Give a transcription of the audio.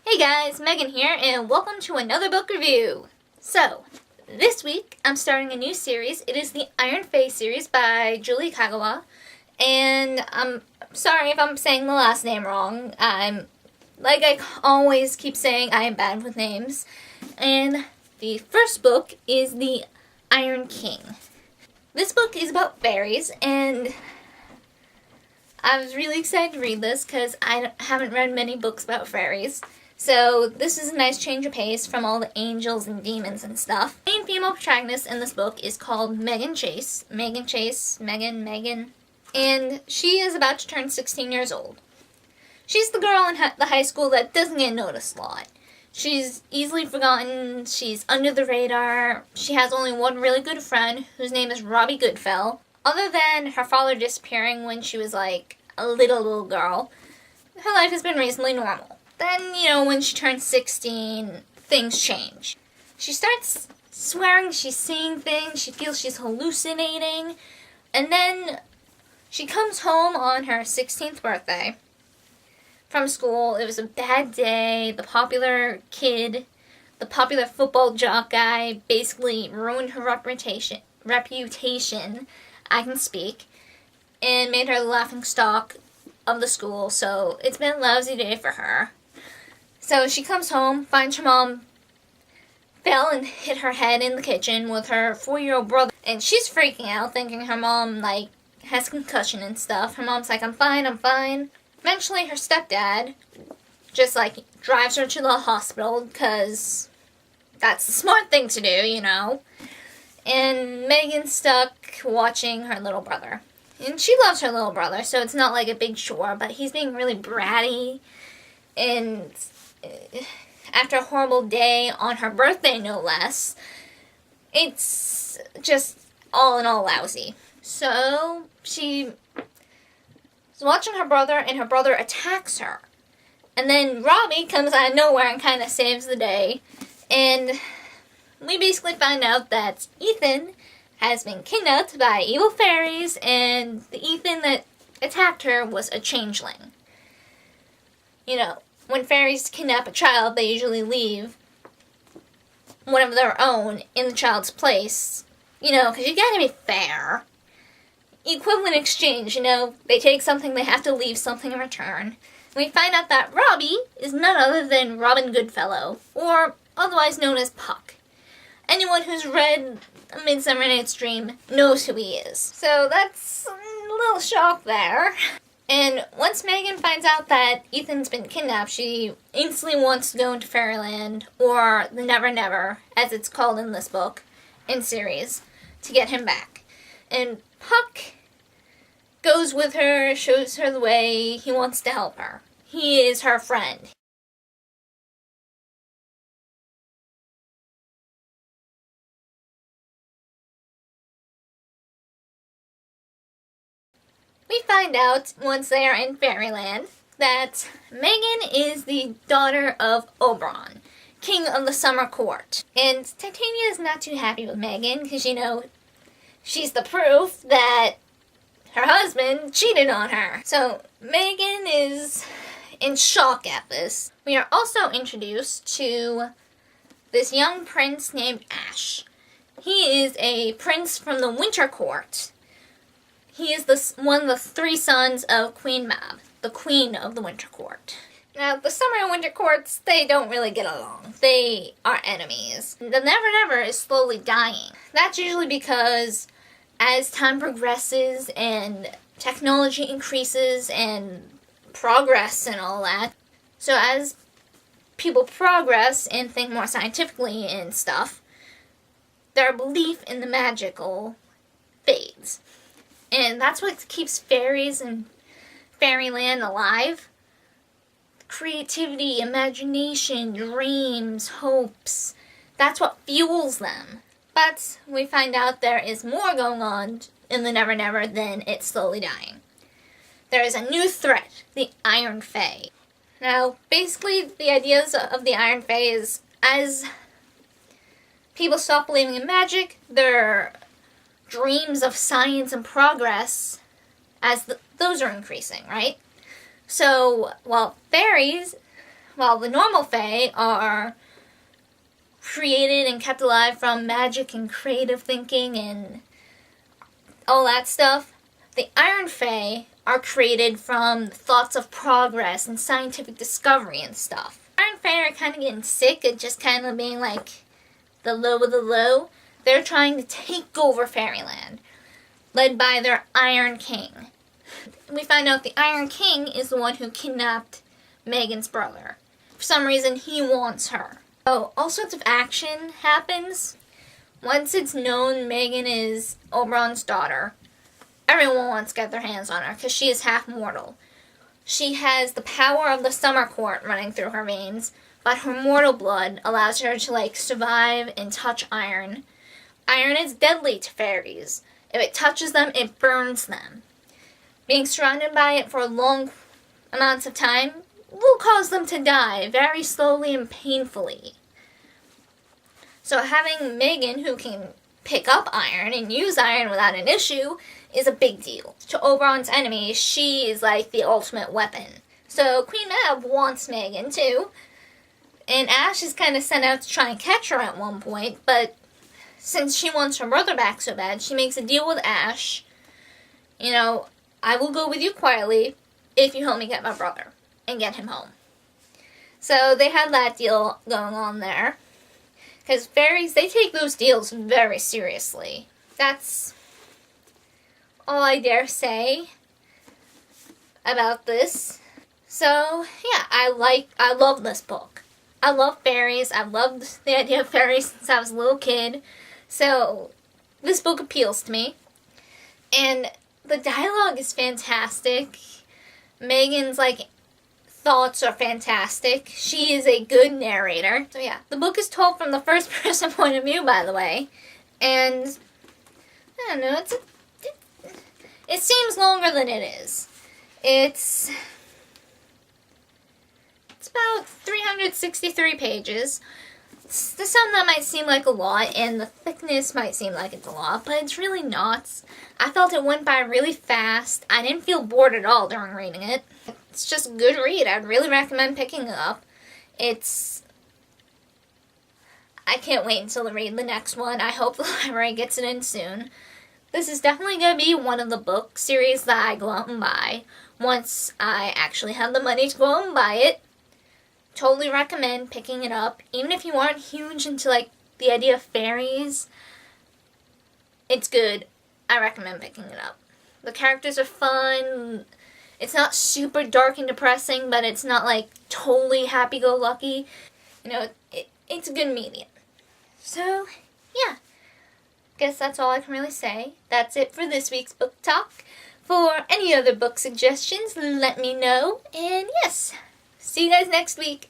Hey guys, Megan here, and welcome to another book review. So, this week I'm starting a new series. It is the Iron Fae series by Julie Kagawa, and I'm sorry if I'm saying the last name wrong. Like I always keep saying, I am bad with names. And the first book is The Iron King. This book is about fairies, and I was really excited to read this because I haven't read many books about fairies. So this is a nice change of pace from all the angels and demons and stuff. The main female protagonist in this book is called Megan Chase. Megan. And she is about to turn 16 years old. She's the girl in the high school that doesn't get noticed a lot. She's easily forgotten, she's under the radar, she has only one really good friend whose name is Robbie Goodfell. Other than her father disappearing when she was like a little girl, her life has been reasonably normal. Then, when she turns 16, things change. She starts swearing she's seeing things, she feels she's hallucinating, and then she comes home on her 16th birthday from school. It was a bad day. The popular kid, the popular football jock guy basically ruined her reputation, I can speak, and made her the laughingstock of the school, so it's been a lousy day for her. So she comes home, finds her mom fell and hit her head in the kitchen with her 4-year-old brother, and she's freaking out, thinking her mom, has concussion and stuff. Her mom's like, I'm fine. Eventually, her stepdad just, drives her to the hospital, because that's the smart thing to do, And Megan's stuck watching her little brother. And she loves her little brother, so it's not like a big chore, but he's being really bratty. And after a horrible day on her birthday, no less, it's just all in all lousy. So she is watching her brother, and her brother attacks her. And then Robbie comes out of nowhere and kind of saves the day. And we basically find out that Ethan has been kidnapped by evil fairies, and the Ethan that attacked her was a changeling. When fairies kidnap a child, they usually leave one of their own in the child's place. Because you gotta be fair. Equivalent exchange, they take something, they have to leave something in return. And we find out that Robbie is none other than Robin Goodfellow, or otherwise known as Puck. Anyone who's read A Midsummer Night's Dream knows who he is. So that's a little shock there. And once Megan finds out that Ethan's been kidnapped, she instantly wants to go into Fairyland, or the Never Never, as it's called in this book and series, to get him back. And Puck goes with her, shows her the way, he wants to help her. He is her friend. We find out, once they are in Fairyland, that Megan is the daughter of Oberon, king of the Summer Court. And Titania is not too happy with Megan, because, she's the proof that her husband cheated on her. So Megan is in shock at this. We are also introduced to this young prince named Ash. He is a prince from the Winter Court. He is one of the 3 sons of Queen Mab, the queen of the Winter Court. Now, the Summer and Winter Courts, they don't really get along. They are enemies. The Never Never is slowly dying. That's usually because as time progresses and technology increases and progress and all that, so as people progress and think more scientifically and stuff, their belief in the magical fades. And that's what keeps fairies and Fairyland alive. Creativity, imagination, dreams, hopes. That's what fuels them. But we find out there is more going on in the Never Never than it's slowly dying. There is a new threat, the Iron Fae. Now, basically, the ideas of the Iron Fae is, as people stop believing in magic, their dreams of science and progress, those are increasing, right? So, while fairies while the normal fae are created and kept alive from magic and creative thinking and all that stuff, the Iron Fae are created from thoughts of progress and scientific discovery and stuff. Iron Fae are kind of getting sick of just kind of being like the low of the low. They're trying to take over fairyland, led by their Iron King. We find out the Iron King is the one who kidnapped Megan's brother. For some reason, he wants her. So all sorts of action happens. Once it's known Megan is Oberon's daughter, everyone wants to get their hands on her because she is half mortal. She has the power of the Summer Court running through her veins, but her mortal blood allows her to survive and touch iron. Iron is deadly to fairies. If it touches them, it burns them. Being surrounded by it for long amounts of time will cause them to die very slowly and painfully. So having Megan, who can pick up iron and use iron without an issue, is a big deal. To Oberon's enemies, she is like the ultimate weapon. So Queen Mab wants Megan too, and Ash is kind of sent out to try and catch her at one point, but since she wants her brother back so bad, she makes a deal with Ash. I will go with you quietly if you help me get my brother and get him home. So they had that deal going on there. Because fairies, they take those deals very seriously. That's all I dare say about this. So, yeah, I love this book. I love fairies. I've loved the idea of fairies since I was a little kid. So, this book appeals to me. And the dialogue is fantastic. Megan's, thoughts are fantastic. She is a good narrator. So yeah, the book is told from the first person point of view, by the way. And, I don't know, it seems longer than it is. It's about 363 pages. To some that might seem like a lot, and the thickness might seem like it's a lot, but it's really not. I felt it went by really fast. I didn't feel bored at all during reading it. It's just a good read. I'd really recommend picking it up. I can't wait until to read the next one. I hope the library gets it in soon. This is definitely going to be one of the book series that I go out and buy once I actually have the money to go out and buy it. Totally recommend picking it up. Even if you aren't huge into the idea of fairies, it's good. I recommend picking it up. The characters are fun. It's not super dark and depressing, but it's not totally happy-go-lucky. It's a good medium. So, yeah. Guess that's all I can really say. That's it for this week's book talk. For any other book suggestions, let me know. And yes, see you guys next week.